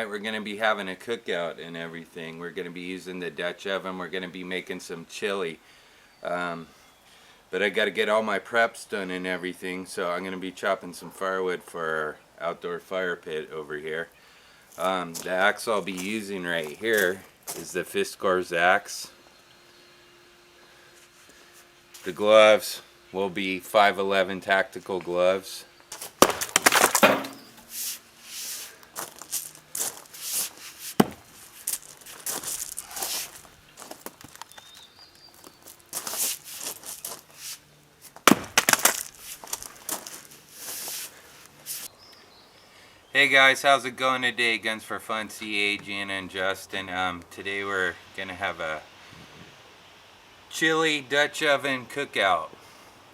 tonight we're going to be having a cookout and everything. We're going to be using the Dutch oven. We're going to be making some chili. But I got to get all my preps done and everything, so I'm going to be chopping some firewood for our outdoor fire pit over here. The axe I'll be using right here is the Fiskars axe. The gloves will be 511 tactical gloves. Hey guys, how's it going today? Guns for Fun, CA, Gianna, and Justin. Today we're gonna have a chili Dutch oven cookout.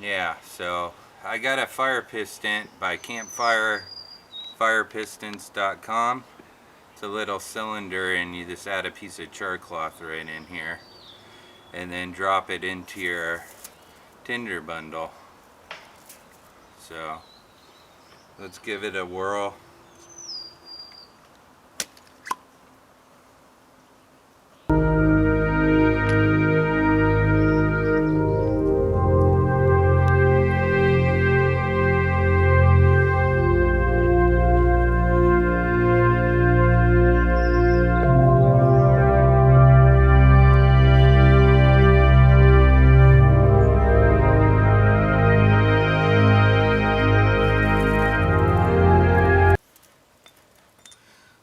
Yeah, so I got a fire piston by firepistons.com. It's a little cylinder, and you just add a piece of char cloth right in here, and then drop it into your tinder bundle. So let's give it a whirl.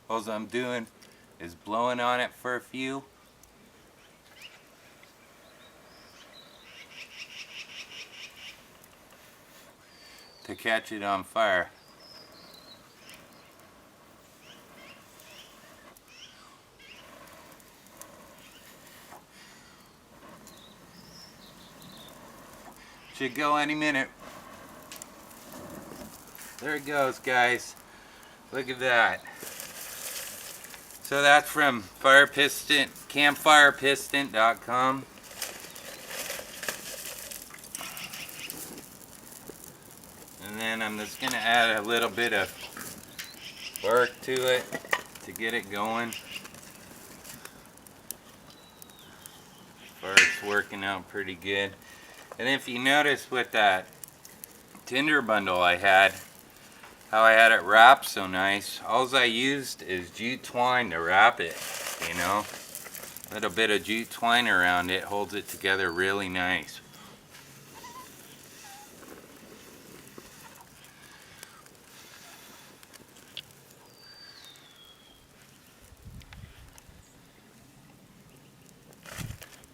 All I'm doing is blowing on it for a few. To catch it on fire. Should go any minute. There it goes, guys. Look at that. So that's from Fire Piston, campfirepiston.com. And then I'm just going to add a little bit of bark to it to get it going. Bark's working out pretty good. And if you notice with that tinder bundle I had, how I had it wrapped so nice, all I used is jute twine to wrap it, you know. A little bit of jute twine around it holds it together really nice.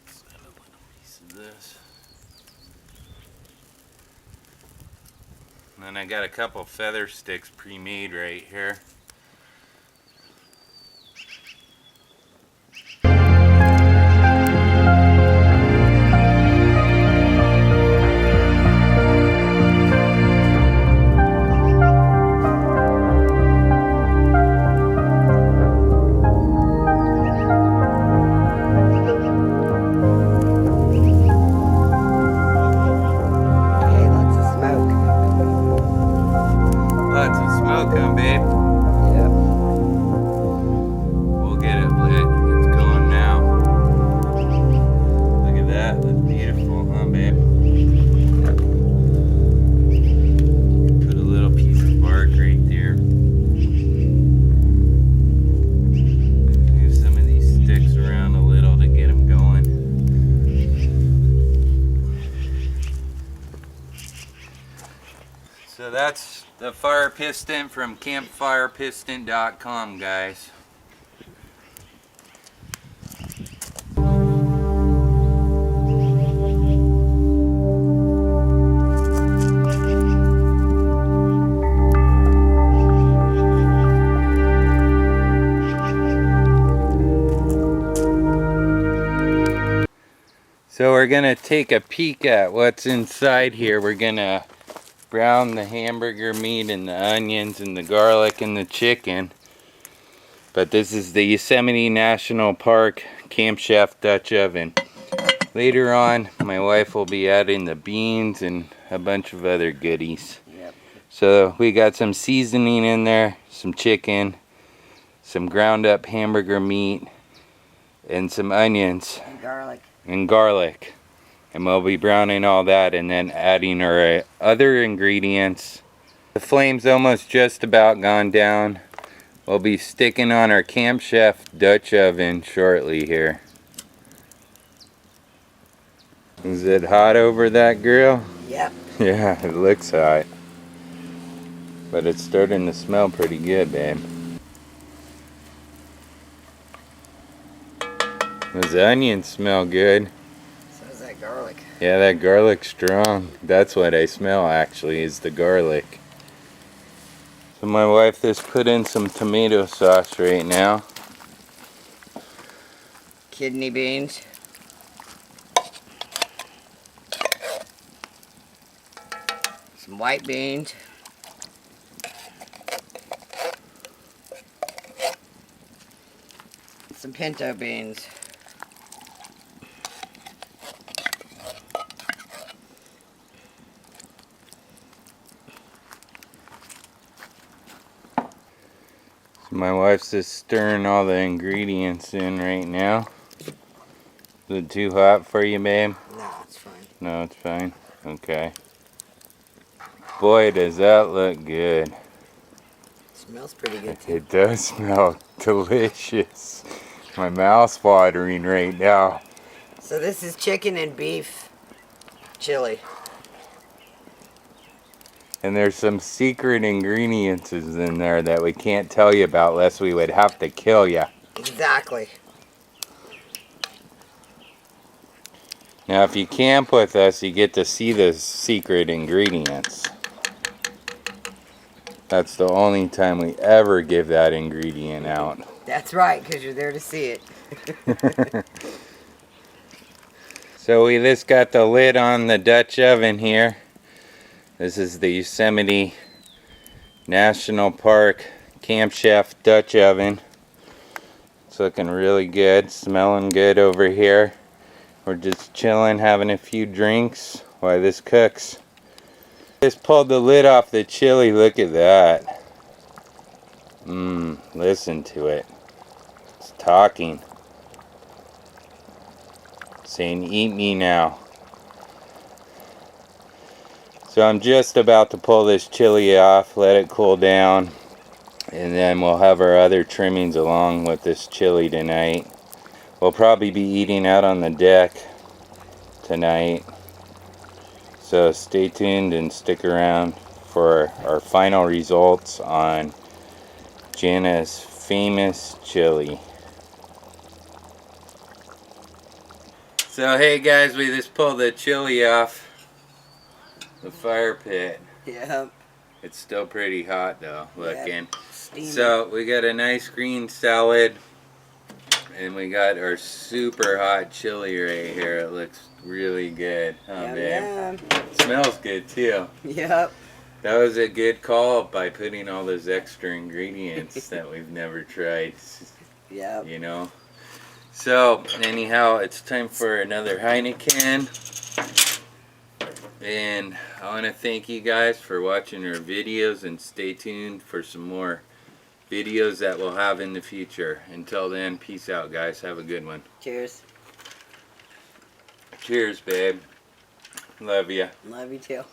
Let's add a little piece of this. And then I got a couple feather sticks pre-made right here. Lots of smoke, huh, babe? Yep. We'll get it lit. It's going now. Look at that. That's beautiful, huh, babe? Put a little piece of bark right there. Move some of these sticks around a little to get them going. So that's the fire piston from campfirepiston.com, guys. So we're gonna take a peek at what's inside here. We're gonna brown the hamburger meat and the onions and the garlic and the chicken. But this is the Yosemite National Park Camp Chef Dutch oven. Later on, my wife will be adding the beans and a bunch of other goodies. Yep. So we got some seasoning in there, some chicken, some ground up hamburger meat, and some onions. And garlic. And garlic. And we'll be browning all that and then adding our other ingredients. The flame's almost just about gone down. We'll be sticking on our Camp Chef Dutch oven shortly here. Is it hot over that grill? Yep. Yeah, it looks hot. But it's starting to smell pretty good, babe. Those onions smell good. So does that garlic. Yeah, that garlic's strong. That's what I smell actually, is the garlic. So my wife just put in some tomato sauce right now. Kidney beans. Some white beans. Some pinto beans. So my wife's just stirring all the ingredients in right now. Is it too hot for you, babe? No, it's fine. No, it's fine. Okay. Boy, does that look good. It smells pretty good too. It does smell delicious. My mouth's watering right now. So this is chicken and beef chili. And there's some secret ingredients in there that we can't tell you about unless we would have to kill you. Exactly. Now if you camp with us, you get to see the secret ingredients. That's the only time we ever give that ingredient out. That's right, because you're there to see it. So we just got the lid on the Dutch oven here. This is the Yosemite National Park Camp Chef Dutch oven. It's looking really good, smelling good over here. We're just chilling, having a few drinks while this cooks. Just pulled the lid off the chili, look at that. Listen to it. It's talking. Saying, eat me now. So I'm just about to pull this chili off, let it cool down, and then we'll have our other trimmings along with this chili tonight. We'll probably be eating out on the deck tonight. So stay tuned and stick around for our final results on Jana's famous chili. So hey guys, we just pulled the chili off the fire pit. Yeah. It's still pretty hot though, looking. Yeah, so we got a nice green salad, and we got our super hot chili right here. It looks really good, huh, babe? It smells good too. Yep. That was a good call by putting all those extra ingredients that we've never tried. Yep. You know. So anyhow, it's time for another Heineken. And I want to thank you guys for watching our videos, and stay tuned for some more videos that we'll have in the future. Until then, peace out guys. Have a good one. Cheers. Cheers, babe. Love ya. Love you too.